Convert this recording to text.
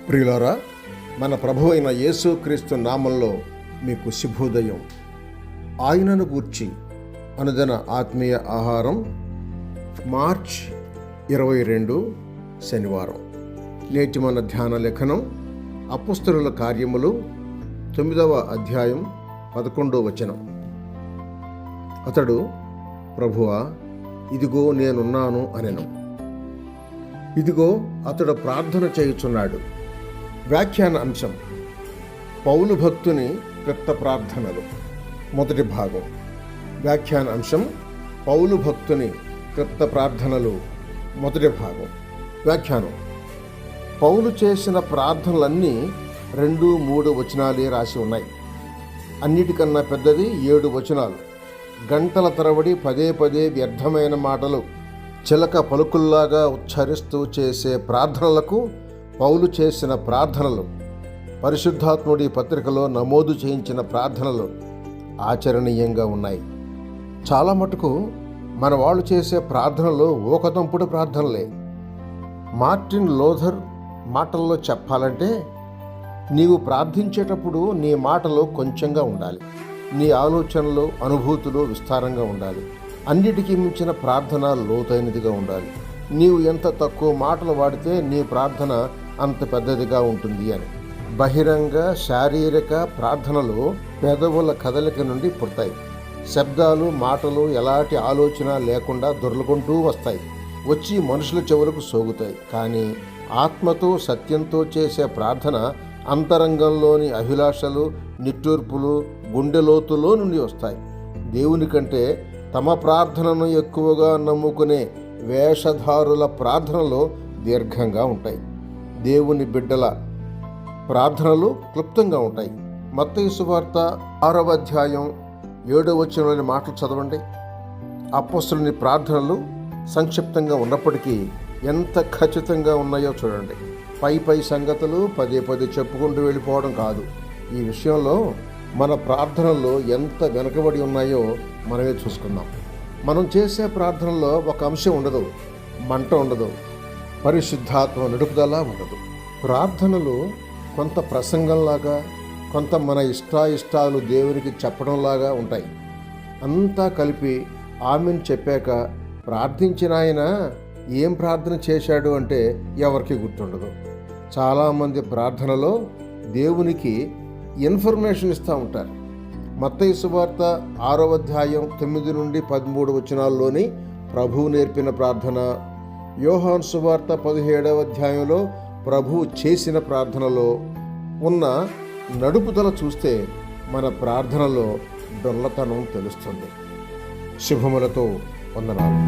ప్రియులారా, మన ప్రభు అయిన యేసుక్రీస్తు నామంలో మీకు శుభోదయం. ఆయనను గూర్చి అనుదిన ఆత్మీయ ఆహారం, మార్చ్ 22 శనివారం. నేటి మన ధ్యాన లేఖనం అపోస్తలుల కార్యములు 9వ అధ్యాయం 11వ వచనం. అతడు, ప్రభువా, ఇదిగో నేనున్నాను అనెను. ఇదిగో అతడు ప్రార్థన చేయుచున్నాడు. వ్యాఖ్యాన అంశం: పౌలు భక్తుని క్లుప్త ప్రార్థనలు. మొదటి భాగం. వ్యాఖ్యాన అంశం: పౌలు భక్తుని క్లుప్త ప్రార్థనలు. మొదటి భాగం. వ్యాఖ్యానం: పౌలు చేసిన ప్రార్థనలన్నీ 2-3 వచనాలే రాసి ఉన్నాయి. అన్నిటికన్నా పెద్దది 7 వచనాలు. గంటల తరబడి పదే పదే వ్యర్థమైన మాటలు చిలక పలుకుల్లాగా ఉచ్చరిస్తూ చేసే ప్రార్థనలకు పౌలు చేసిన ప్రార్థనలు, పరిశుద్ధాత్ముడి పత్రికలో నమోదు చేయించిన ప్రార్థనలు ఆచరణీయంగా ఉన్నాయి. చాలా మటుకు మన వాళ్ళు చేసే ప్రార్థనలు ఊకదంపుడు ప్రార్థనలే. మార్టిన్ లూథర్ మాటల్లో చెప్పాలంటే, నీవు ప్రార్థించేటప్పుడు నీ మాటలు కొంచెంగా ఉండాలి, నీ ఆలోచనలు, అనుభూతులు విస్తారంగా ఉండాలి. అన్నిటికీ మించిన ప్రార్థన లోతైనదిగా ఉండాలి. నీవు ఎంత తక్కువ మాటలు వాడితే నీ ప్రార్థన అంత పెద్దదిగా ఉంటుంది అని. బహిరంగ శారీరక ప్రార్థనలు పెదవుల కదలిక నుండి పుడతాయి. శబ్దాలు, మాటలు ఎలాంటి ఆలోచన లేకుండా దొర్లుకుంటూ వస్తాయి, వచ్చి మనుషుల చెవులకు సోగుతాయి. కానీ ఆత్మతో, సత్యంతో చేసే ప్రార్థన అంతరంగంలోని అభిలాషలు, నిట్టూర్పులు, గుండెలోతులో నుండి వస్తాయి. దేవుని కంటే తమ ప్రార్థనను ఎక్కువగా నమ్ముకునే వేషధారుల ప్రార్థనలు దీర్ఘంగా ఉంటాయి. దేవుని బిడ్డల ప్రార్థనలు క్లుప్తంగా ఉంటాయి. మత్తయి సువార్త 6వ అధ్యాయం 7వ వచనంలోని మాటలు చదవండి. అపోస్తలుని ప్రార్థనలు సంక్షిప్తంగా ఉన్నప్పటికీ ఎంత ఖచ్చితంగా ఉన్నాయో చూడండి. పై సంగతులు పదే పదే చెప్పుకుంటూ వెళ్ళిపోవడం కాదు. ఈ విషయంలో మన ప్రార్థనలు ఎంత వెనుకబడి ఉన్నాయో మనమే చూసుకుందాం. మనం చేసే ప్రార్థనలో ఒక అంశం ఉండదు, మంట ఉండదు, పరిశుద్ధాత్మ నడుపుదల ఉండదు. ప్రార్థనలు కొంత ప్రసంగంలాగా, కొంత మన ఇష్టాలు దేవునికి చెప్పడంలాగా ఉంటాయి. అంతా కలిపి ఆమెను చెప్పాక ప్రార్థించిన ఆయన ఏం ప్రార్థన చేశాడు అంటే ఎవరికి గుర్తుండదు. చాలామంది ప్రార్థనలో దేవునికి ఇన్ఫర్మేషన్ ఇస్తూ ఉంటారు. మత్తయి సువార్త 6వ అధ్యాయం 9-13 వచనాల్లోని ప్రభువు నేర్పిన ప్రార్థన, యోహాను సువార్త 17వ అధ్యాయంలో ప్రభువు చేసిన ప్రార్థనలో ఉన్న నడుపుదల చూస్తే మన ప్రార్థనలో డొల్లతనం తెలుస్తుంది. శుభములతో వందనాలు.